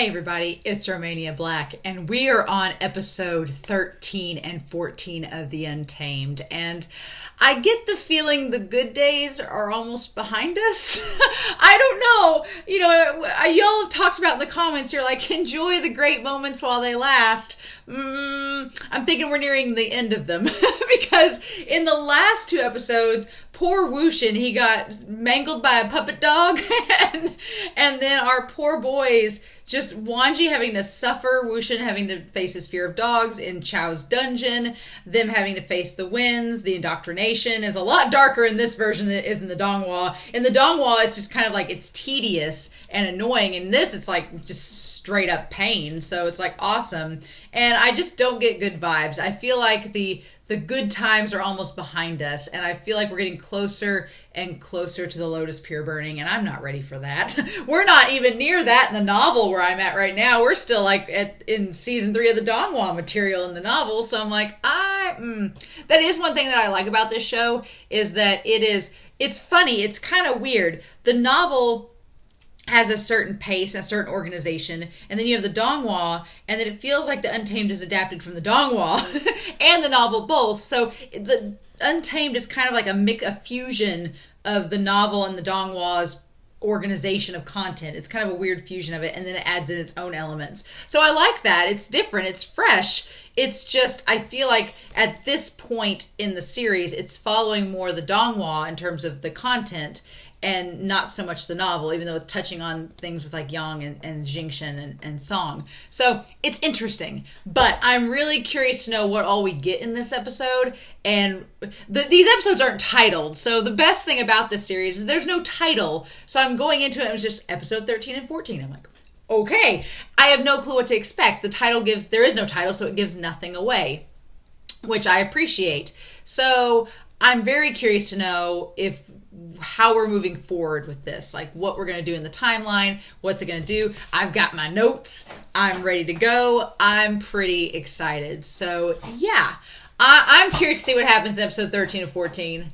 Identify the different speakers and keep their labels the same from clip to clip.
Speaker 1: Hey everybody, it's Romania Black, and we are on episode 13 and 14 of The Untamed, and I get the feeling the good days are almost behind us. I don't know, y'all have talked about in the comments, you're like, enjoy the great moments while they last. I'm thinking we're nearing the end of them, because in the last two episodes, poor WuXian, he got mangled by a puppet dog, and then our poor boys, just Wangji having to suffer, WuXian having to face his fear of dogs in Chao's dungeon, them having to face the winds, the indoctrination is a lot darker in this version than it is in the donghua. In the donghua, it's just kind of like, it's tedious and annoying. In this, it's like just straight up pain. So it's like awesome. And I just don't get good vibes. I feel like the good times are almost behind us, and I feel like we're getting closer and closer to the Lotus Pier burning, and I'm not ready for that. We're not even near that in the novel where I'm at right now. We're still like in season 3 of the donghua material in the novel, so I'm like, that is one thing that I like about this show, is that it's funny, it's kind of weird. The novel has a certain pace, a certain organization, and then you have the donghua, and then it feels like the Untamed is adapted from the donghua and the novel both. So the Untamed is kind of like a fusion of the novel and the donghua's organization of content. It's kind of a weird fusion of it, and then it adds in its own elements. So I like that. It's different. It's fresh. It's just, I feel like at this point in the series, it's following more the donghua in terms of the content, and not so much the novel, even though it's touching on things with like Yang and Jingxian and Song. So it's interesting, but I'm really curious to know what all we get in this episode. And these episodes aren't titled, so the best thing about this series is there's no title. So I'm going into it, and it's just episode 13 and 14. I'm like, okay, I have no clue what to expect. The title there is no title, so it gives nothing away, which I appreciate. So I'm very curious to know how we're moving forward with this, like what we're going to do in the timeline, what's it going to do. I've got my notes. I'm ready to go. I'm pretty excited. So yeah, I'm curious to see what happens in episode 13 and 14.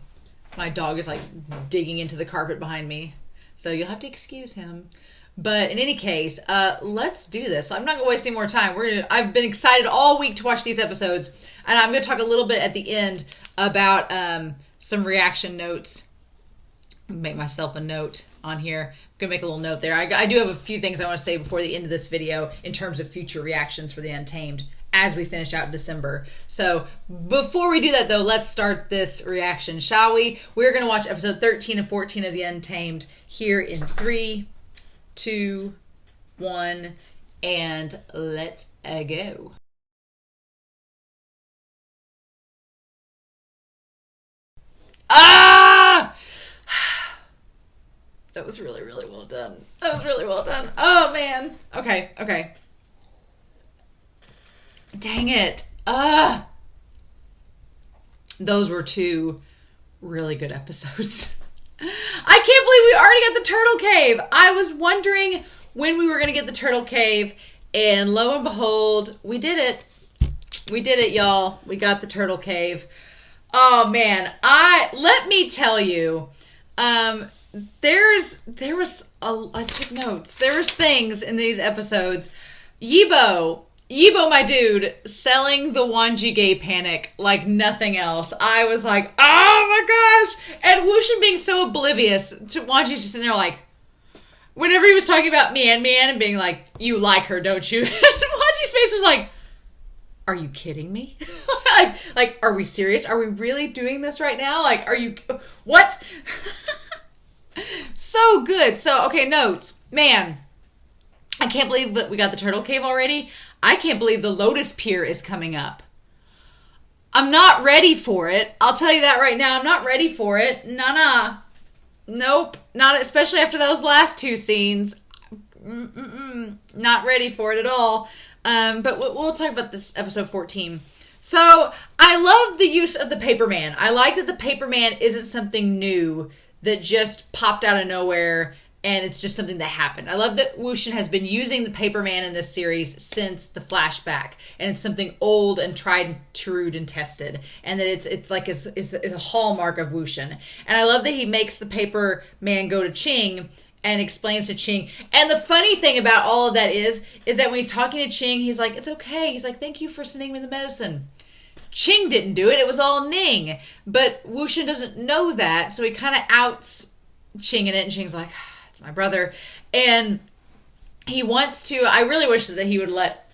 Speaker 1: My dog is like digging into the carpet behind me, so you'll have to excuse him. But in any case, let's do this. I'm not going to waste any more time. I've been excited all week to watch these episodes, and I'm going to talk a little bit at the end about some reaction notes. Make myself a note on here. I'm gonna make a little note there. I do have a few things I want to say before the end of this video in terms of future reactions for the Untamed as we finish out December. So before we do that though, let's start this reaction, shall we? We're gonna watch episode 13 and 14 of the Untamed here in 3, 2, 1, and let's go. That was really, really well done. That was really well done. Oh, man. Okay. Dang it. Those were 2 really good episodes. I can't believe we already got the turtle cave. I was wondering when we were going to get the turtle cave, and lo and behold, we did it. We did it, y'all. We got the turtle cave. Oh, man. Let me tell you, I took notes. There was things in these episodes. Yibo, my dude, selling the Wangji gay panic like nothing else. I was like, oh my gosh. And WuXian being so oblivious to Wangji's just sitting there like, whenever he was talking about Mian and being like, you like her, don't you? And Wangji's face was like, are you kidding me? like, are we serious? Are we really doing this right now? Like, are you, what? So good. So, okay, notes. Man, I can't believe that we got the turtle cave already. I can't believe the Lotus Pier is coming up. I'm not ready for it. I'll tell you that right now. I'm not ready for it. Nope. Not especially after those last 2 scenes. Not ready for it at all. But we'll talk about this episode 14. So, I love the use of the paper man. I like that the paper man isn't something new that just popped out of nowhere and it's just something that happened. I love that WuXian has been using the paper man in this series since the flashback, and it's something old and tried and true and tested, and that it's like it's a hallmark of WuXian. And I love that he makes the paper man go to Cheng and explains to Cheng. And the funny thing about all of that is that when he's talking to Cheng, he's like, it's okay. He's like, thank you for sending me the medicine. Cheng didn't do it. It was all Ning. But WuXian doesn't know that, so he kind of outs Cheng in it, and Cheng's like, it's my brother. And he wants to, I really wish that he would let,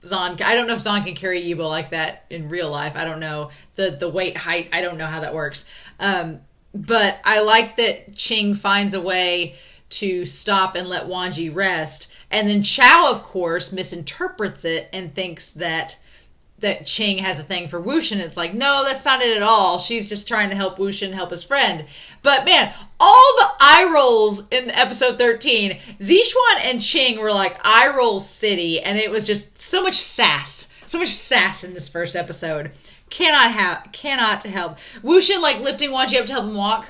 Speaker 1: Zahn, I don't know if Zahn can carry Yibo like that in real life. I don't know. The weight, height, I don't know how that works. But I like that Cheng finds a way to stop and let Wangji rest. And then Chow, of course, misinterprets it and thinks that Cheng has a thing for WuXian. It's like, no, that's not it at all. She's just trying to help WuXian help his friend. But man, all the eye rolls in episode 13, Zixuan and Cheng were like eye roll city, and it was just so much sass. So much sass in this first episode. Cannot help. WuXian like lifting Wangji up to help him walk.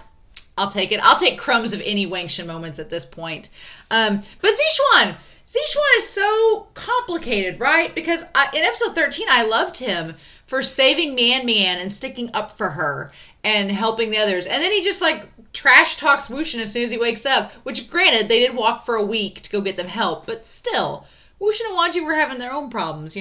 Speaker 1: I'll take it. I'll take crumbs of any WangXian moments at this point. But Zixuan is so complicated, right? Because in episode 13, I loved him for saving Mian and sticking up for her and helping the others. And then he just like trash talks WuXian as soon as he wakes up, which granted, they did walk for a week to go get them help, but still, WuXian and Wangji were having their own problems,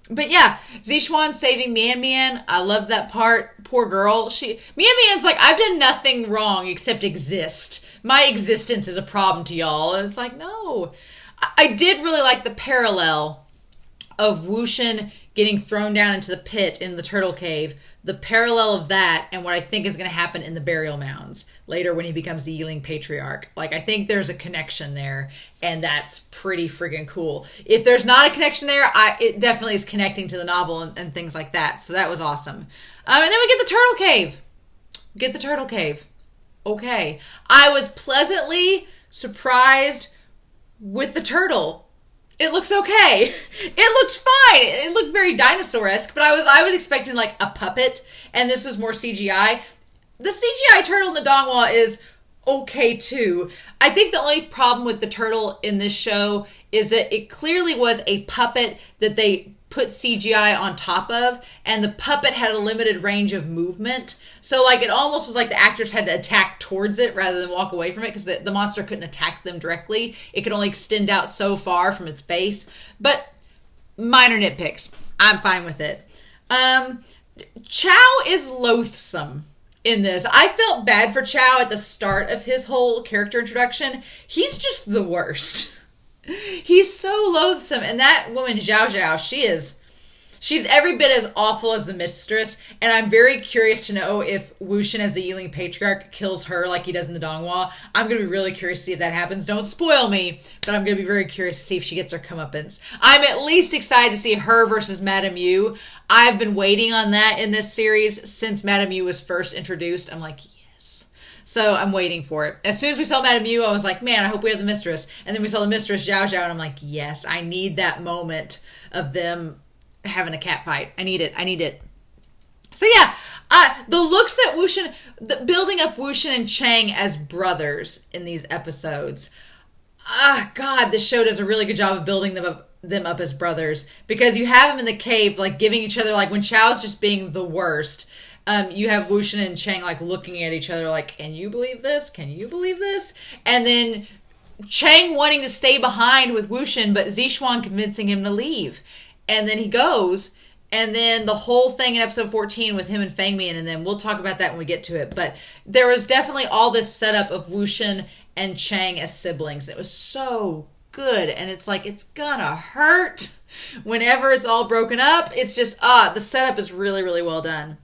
Speaker 1: But yeah, Zixuan saving Mian. I love that part. Poor girl. Mian's like, I've done nothing wrong except exist. My existence is a problem to y'all. And it's like, no. I did really like the parallel of WuXian getting thrown down into the pit in the turtle cave. The parallel of that and what I think is going to happen in the burial mounds later when he becomes the Yiling Patriarch. Like, I think there's a connection there, and that's pretty friggin' cool. If there's not a connection there, it definitely is connecting to the novel and things like that. So that was awesome. And then we get the turtle cave. Okay. I was pleasantly surprised with the turtle. It looks okay. It looked fine. It looked very dinosaur-esque, but I was expecting like a puppet, and this was more CGI. The CGI turtle in the donghua is okay too. I think the only problem with the turtle in this show is that it clearly was a puppet that they put CGI on top of, and the puppet had a limited range of movement. So like it almost was like the actors had to attack towards it rather than walk away from it, because the monster couldn't attack them directly. It could only extend out so far from its base. But minor nitpicks. I'm fine with it. Chow is loathsome in this. I felt bad for Chow at the start of his whole character introduction. He's just the worst. He's so loathsome. And that woman, Zhao Zhao, she's every bit as awful as the mistress. And I'm very curious to know if WuXian as the Yiling Patriarch kills her like he does in the donghua. I'm going to be really curious to see if that happens. Don't spoil me, but I'm going to be very curious to see if she gets her comeuppance. I'm at least excited to see her versus Madame Yu. I've been waiting on that in this series since Madame Yu was first introduced. I'm like, yes. So I'm waiting for it. As soon as we saw Madame Yu, I was like, man, I hope we have the mistress. And then we saw the mistress, Zhao Zhao, and I'm like, yes, I need that moment of them having a cat fight. I need it. So yeah, the looks that WuXian, building up WuXian and Cheng as brothers in these episodes. God, this show does a really good job of building them up as brothers, because you have them in the cave, like giving each other, like when Chao's just being the worst. You have WuXian and Cheng like looking at each other like, can you believe this? Can you believe this? And then Cheng wanting to stay behind with WuXian, but Zixuan convincing him to leave. And then he goes, and then the whole thing in episode 14 with him and Fangmian, and then we'll talk about that when we get to it. But there was definitely all this setup of WuXian and Cheng as siblings. It was so good, and it's like, it's gonna hurt whenever it's all broken up. It's just, the setup is really, really well done.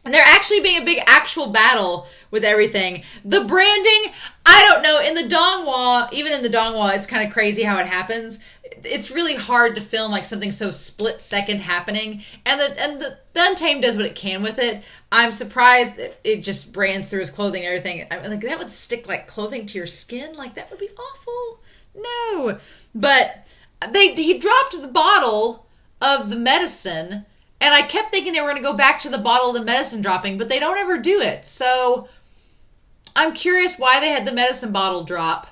Speaker 1: And there actually being a big actual battle with everything. The branding, I don't know. In the donghua, even in the donghua, it's kind of crazy how it happens. It's really hard to film like something so split second happening. And the Untamed does what it can with it. I'm surprised it just brands through his clothing and everything. I mean, like, that would stick like clothing to your skin. Like, that would be awful. No. But he dropped the bottle of the medicine, and I kept thinking they were going to go back to the bottle of the medicine dropping, but they don't ever do it. So I'm curious why they had the medicine bottle drop.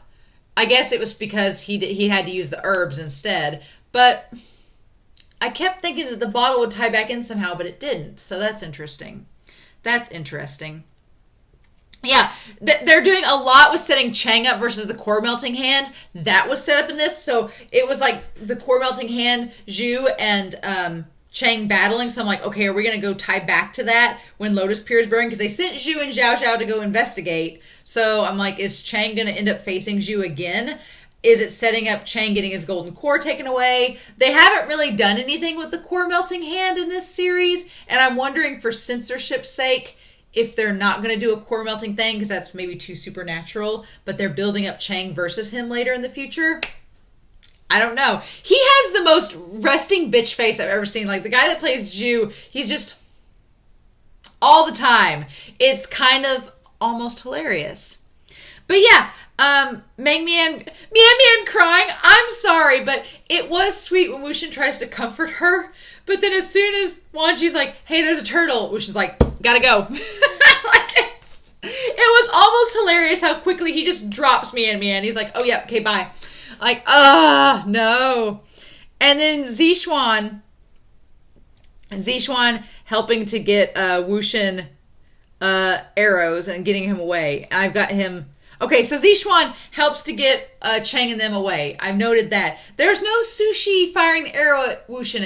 Speaker 1: I guess it was because he had to use the herbs instead. But I kept thinking that the bottle would tie back in somehow, but it didn't. So that's interesting. Yeah, they're doing a lot with setting Cheng up versus the core melting hand. That was set up in this, so it was like the core melting hand, Zhu and Cheng battling. So I'm like, okay, are we going to go tie back to that when Lotus Pier is burning? Because they sent Zhu and Zhao Zhao to go investigate. So I'm like, is Cheng going to end up facing Zhu again? Is it setting up Cheng getting his golden core taken away? They haven't really done anything with the core melting hand in this series, and I'm wondering for censorship's sake if they're not going to do a core melting thing, because that's maybe too supernatural, but they're building up Cheng versus him later in the future. I don't know. He has the most resting bitch face I've ever seen. Like, the guy that plays Zhu, he's just all the time. It's kind of almost hilarious. But yeah, Mian crying. I'm sorry, but it was sweet when WuXian tries to comfort her. But then as soon as Wangji's like, hey, there's a turtle, WuXian's like, gotta go. It was almost hilarious how quickly he just drops Mian. He's like, oh yeah, okay, bye. Like, no. And then Zixuan helping get WuXian arrows and getting him away. I've got him. Okay, so Zixuan helps to get Cheng and them away. I've noted that. There's no Sushi firing the arrow at WuXian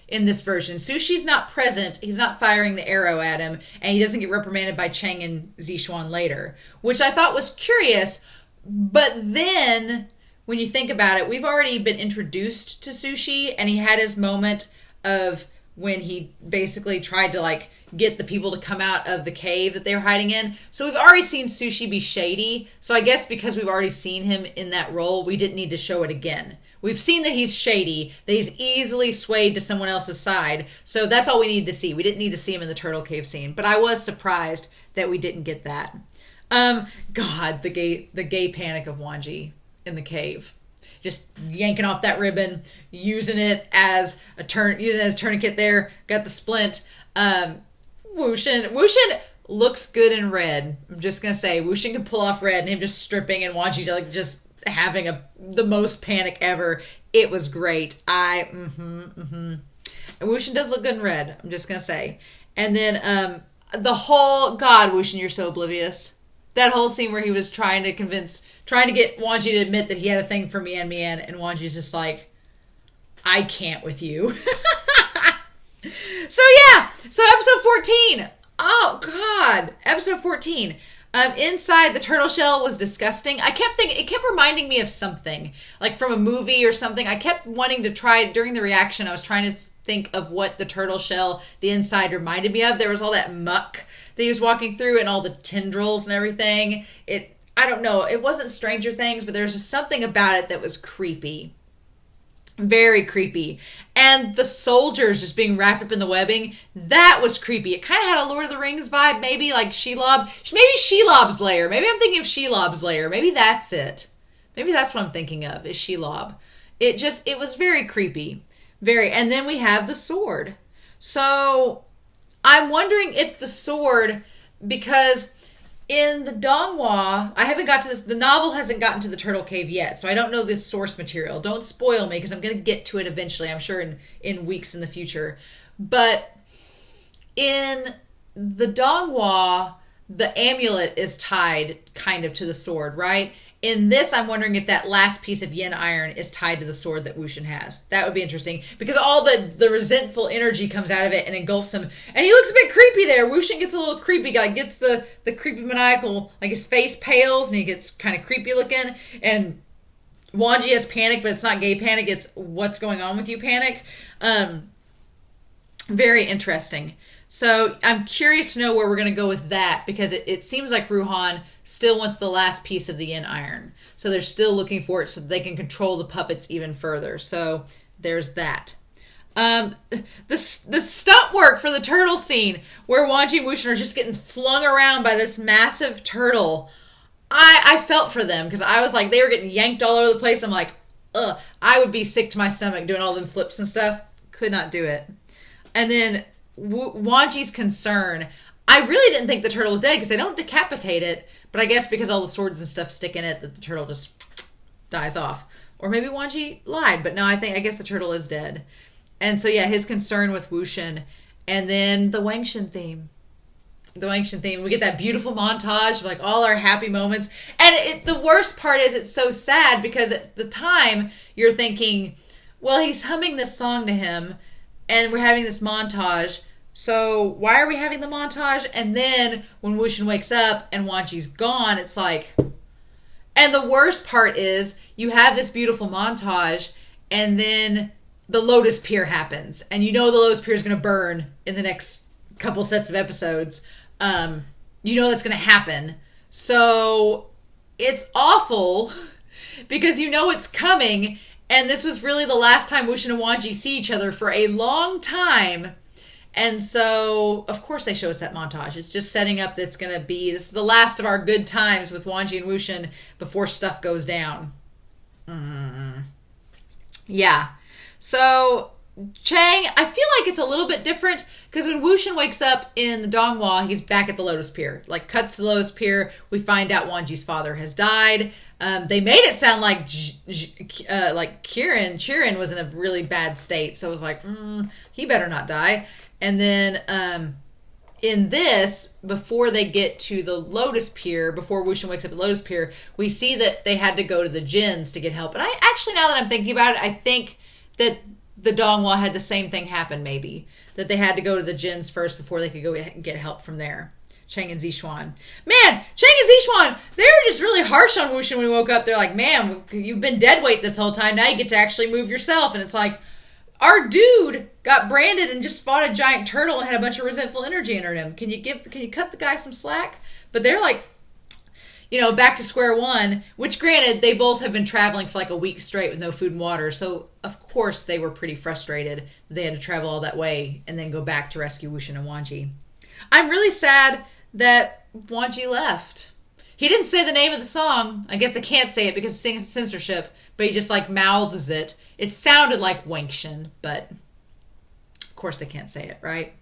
Speaker 1: in this version. Sushi's not present. He's not firing the arrow at him, and he doesn't get reprimanded by Cheng and Zixuan later, which I thought was curious. But then, when you think about it, we've already been introduced to Sushi, and he had his moment of when he basically tried to, like, get the people to come out of the cave that they were hiding in. So we've already seen Sushi be shady. So I guess because we've already seen him in that role, we didn't need to show it again. We've seen that he's shady, that he's easily swayed to someone else's side. So that's all we need to see. We didn't need to see him in the turtle cave scene. But I was surprised that we didn't get that. God, the gay panic of Wangji in the cave. Just yanking off that ribbon, using it as tourniquet there, got the splint. WuXian looks good in red. I'm just gonna say, WuXian can pull off red, and him just stripping, and Wangji like just having the most panic ever. It was great. And WuXian does look good in red. I'm just gonna say. And then the whole WuXian, you're so oblivious. That whole scene where he was trying to get Wangji to admit that he had a thing for Mian, and Wanji's just like, I can't with you. So episode 14. Oh God, episode 14. Inside the turtle shell was disgusting. It kept reminding me of something, like from a movie or something. I kept wanting to try, during the reaction, I was trying to think of what the turtle shell, the inside, reminded me of. There was all that muck that he was walking through and all the tendrils and everything. I don't know, it wasn't Stranger Things, but there was just something about it that was creepy. Very creepy. And the soldiers just being wrapped up in the webbing, that was creepy. It kind of had a Lord of the Rings vibe, maybe like Shelob. Maybe Shelob's lair. Maybe I'm thinking of Shelob's lair. Maybe that's it. Maybe that's what I'm thinking of, is Shelob. It was very creepy. Very. And then we have the sword. So I'm wondering if the sword, because in the donghua, I haven't got to this, the novel hasn't gotten to the turtle cave yet, so I don't know this source material. Don't spoil me, because I'm going to get to it eventually, I'm sure in weeks in the future. But in the donghua, the amulet is tied kind of to the sword, right? In this, I'm wondering if that last piece of yin iron is tied to the sword that WuXian has. That would be interesting, because all the resentful energy comes out of it and engulfs him. And he looks a bit creepy there. WuXian gets a little creepy. Like, gets the creepy maniacal, like his face pales and he gets kind of creepy looking. And Wangji has panic, but it's not gay panic. It's what's going on with you panic. Very interesting. So I'm curious to know where we're going to go with that, because it seems like Ruhan still wants the last piece of the yin iron. So they're still looking for it so that they can control the puppets even further. So there's that. The stunt work for the turtle scene where Wangji and WuXian are just getting flung around by this massive turtle. I felt for them, because I was like, they were getting yanked all over the place. I'm like, ugh, I would be sick to my stomach doing all them flips and stuff. Could not do it. And then Wangji's concern, I really didn't think the turtle was dead, because they don't decapitate it, but I guess because all the swords and stuff stick in it, that the turtle just dies off. Or maybe Wangji lied, but no, I guess the turtle is dead. And so yeah, his concern with WuXian, and then the WangXian theme. the WangXian theme. We get that beautiful montage of like all our happy moments. And the worst part is it's so sad because at the time you're thinking, well, he's humming this song to him and we're having this montage. So why are we having the montage? And then when WuXian wakes up and Wangji's gone, it's like... And the worst part is you have this beautiful montage and then the Lotus Pier happens. And you know the Lotus Pier is going to burn in the next couple sets of episodes. You know that's going to happen. So it's awful because you know it's coming. And this was really the last time WuXian and Wangji see each other for a long time. And so, of course, they show us that montage. It's just setting up that it's going to be, this is the last of our good times with Wangji and WuXian before stuff goes down. Yeah. So, Cheng, I feel like it's a little bit different because when WuXian wakes up in the donghua, he's back at the Lotus Pier. Like, cuts to the Lotus Pier, we find out Wangji's father has died. They made it sound like Chirin was in a really bad state. So it was like, he better not die. And then in this, before they get to the Lotus Pier, before WuXian wakes up at Lotus Pier, we see that they had to go to the Jinns to get help. And I actually, now that I'm thinking about it, I think that the donghua had the same thing happen, maybe. That they had to go to the Jinns first before they could go get help from there. Cheng and Zixuan. Man, Cheng and Zixuan, they were just really harsh on WuXian when we woke up. They're like, man, you've been dead weight this whole time. Now you get to actually move yourself. And it's like, our dude got branded and just fought a giant turtle and had a bunch of resentful energy in him. Can you cut the guy some slack? But they're like, back to square one, which granted, they both have been traveling for like a week straight with no food and water. So, of course, they were pretty frustrated that they had to travel all that way and then go back to rescue WuXian and Wangji. I'm really sad that Wangji left. He didn't say the name of the song. I guess they can't say it because of censorship, but he just like mouths it. It sounded like WangXian, but of course they can't say it, right?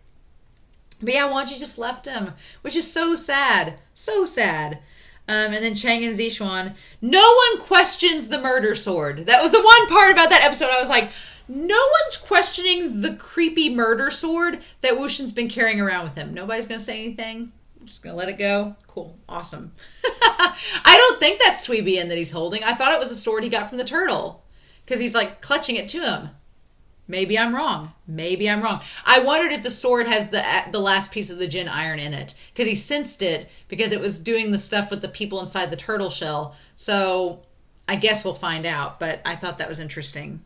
Speaker 1: But yeah, Wangji just left him, which is so sad. So sad. And then Cheng and Zixuan. No one questions the murder sword. That was the one part about that episode. I was like, no one's questioning the creepy murder sword that WuXian's been carrying around with him. Nobody's going to say anything. I'm just going to let it go. Cool. Awesome. I don't think that's Suibian that he's holding. I thought it was a sword he got from the turtle. Because he's like clutching it to him. Maybe I'm wrong. I wondered if the sword has the last piece of the Jinn iron in it. Because he sensed it. Because it was doing the stuff with the people inside the turtle shell. So I guess we'll find out. But I thought that was interesting.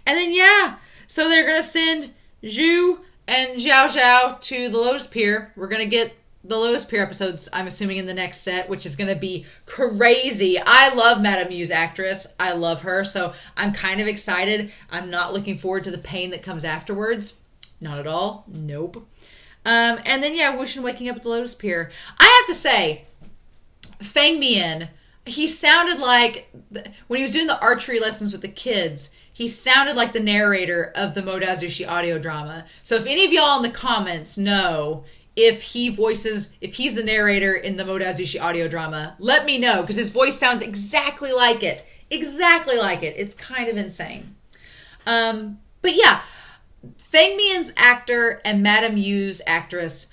Speaker 1: And then, yeah. So they're going to send Zhu and Xiao Xiao to the Lotus Pier. We're going to get the Lotus Pier episodes, I'm assuming, in the next set, which is going to be crazy. I love Madame Yu's actress. I love her, so I'm kind of excited. I'm not looking forward to the pain that comes afterwards. Not at all. Nope. And then, yeah, WuXian waking up at the Lotus Pier. I have to say, Feng Mian, he sounded like, when he was doing the archery lessons with the kids, he sounded like the narrator of the Modazushi audio drama. So if any of y'all in the comments know if he's the narrator in the Modazushi audio drama, let me know, because his voice sounds exactly like it. Exactly like it. It's kind of insane. But yeah, Feng Mian's actor and Madame Yu's actress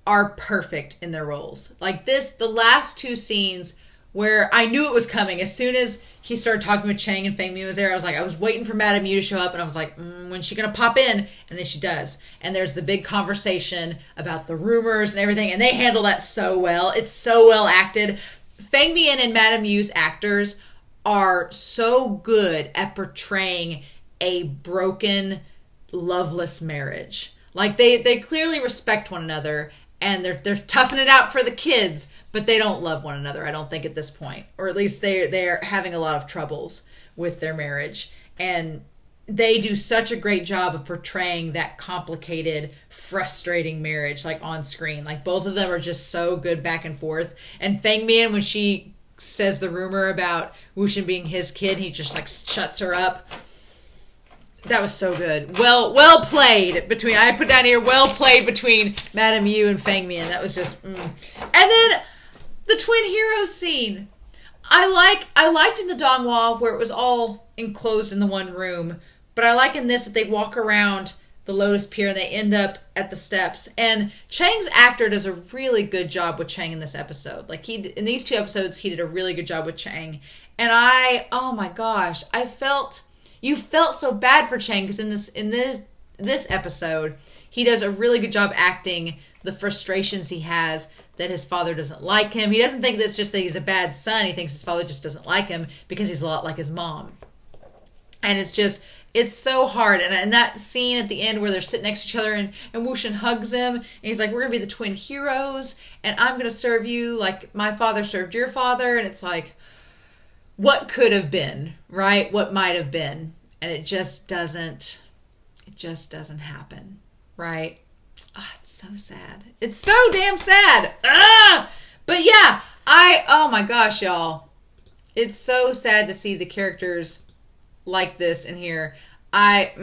Speaker 1: are perfect in their roles. Like this, the last two scenes where I knew it was coming. As soon as he started talking with Cheng and Feng Mian was there, I was waiting for Madame Yu to show up, and I was like, when's she going to pop in? And then she does. And there's the big conversation about the rumors and everything, and they handle that so well. It's so well acted. Feng Mian and Madame Yu's actors are so good at portraying a broken, loveless marriage. Like, they clearly respect one another, and they're toughing it out for the kids, but they don't love one another, I don't think, at this point. Or at least they're having a lot of troubles with their marriage. And they do such a great job of portraying that complicated, frustrating marriage, like, on screen. Like, both of them are just so good back and forth. And Feng Mian, when she says the rumor about WuXian being his kid, he just, like, shuts her up. That was so good. Well played between, I put down here, well played between Madame Yu and Feng Mian. That was just, And then the twin heroes scene. I liked in the donghua where it was all enclosed in the one room, but I like in this that they walk around the Lotus Pier, and they end up at the steps. And Cheng's actor does a really good job with Cheng in this episode. Like in these 2 episodes, he did a really good job with Cheng. And oh my gosh, you felt so bad for Cheng, because in this episode, he does a really good job acting the frustrations he has that his father doesn't like him. He doesn't think that's just that he's a bad son. He thinks his father just doesn't like him because he's a lot like his mom. And it's so hard. And that scene at the end where they're sitting next to each other and WuXian hugs him and he's like, we're going to be the twin heroes and I'm going to serve you like my father served your father. And it's like, what could have been, right? What might have been. And it just doesn't happen, right? Oh, it's so sad. It's so damn sad. But yeah, oh my gosh, y'all. It's so sad to see the characters like this in here. But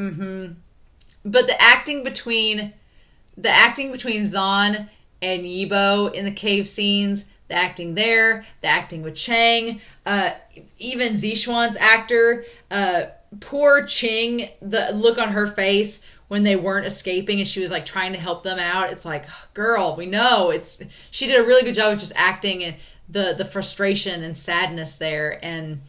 Speaker 1: the acting between Zahn and Yibo in the cave scenes, the acting there, the acting with Cheng, even Zishuan's actor, poor Ching, the look on her face when they weren't escaping and she was like trying to help them out. It's like, girl, we know she did a really good job of just acting and the frustration and sadness there. And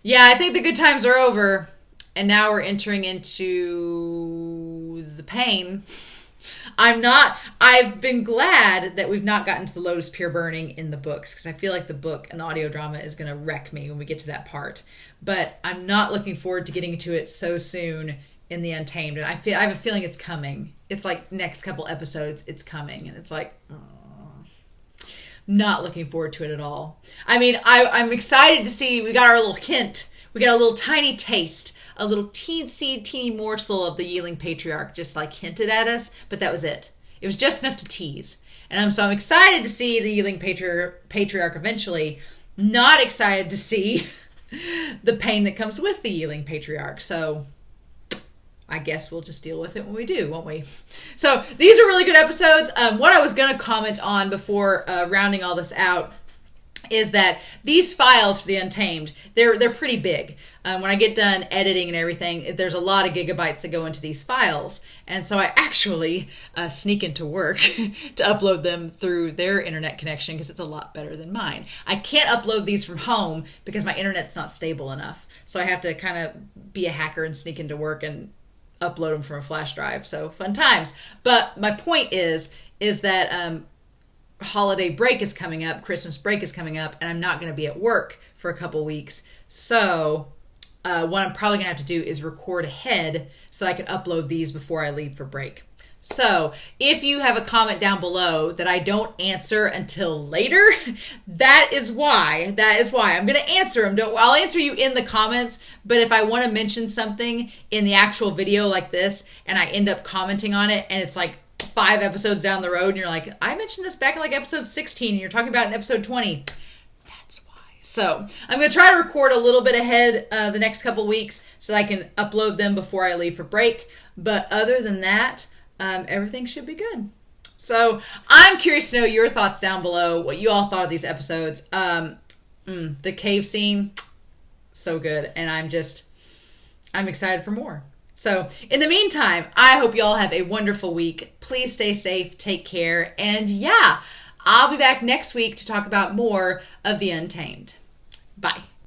Speaker 1: yeah, I think the good times are over and now we're entering into the pain. I've been glad that we've not gotten to the Lotus Pier burning in the books, because I feel like the book and the audio drama is going to wreck me when we get to that part. But I'm not looking forward to getting to it so soon in the Untamed. And I have a feeling it's coming. It's like next couple episodes, it's coming. And it's like, not looking forward to it at all. I mean, I'm excited to see, we got our little hint. We got a little tiny taste, a little teeny morsel of the Yearling Patriarch just like hinted at us, but that was it. It was just enough to tease. And so I'm excited to see the Yearling Patriarch eventually. Not excited to see the pain that comes with the Yearling Patriarch. So I guess we'll just deal with it when we do, won't we? So these are really good episodes. What I was going to comment on before rounding all this out is that these files for the Untamed, they're pretty big. When I get done editing and everything, there's a lot of gigabytes that go into these files. And so I actually sneak into work to upload them through their internet connection because it's a lot better than mine. I can't upload these from home because my internet's not stable enough. So I have to kind of be a hacker and sneak into work and upload them from a flash drive. So fun times. But my point is that holiday break is coming up, Christmas break is coming up, and I'm not going to be at work for a couple weeks. So what I'm probably going to have to do is record ahead so I can upload these before I leave for break. So if you have a comment down below that I don't answer until later, that is why. I'm going to answer them. I'll answer you in the comments, but if I want to mention something in the actual video like this and I end up commenting on it and it's like 5 episodes down the road and you're like, I mentioned this back in like episode 16 and you're talking about it in episode 20. That's why. So I'm going to try to record a little bit ahead the next couple weeks so that I can upload them before I leave for break. But other than that, everything should be good. So I'm curious to know your thoughts down below, what you all thought of these episodes. The cave scene, so good. And I'm excited for more. So in the meantime, I hope you all have a wonderful week. Please stay safe, take care. And yeah, I'll be back next week to talk about more of the Untamed. Bye.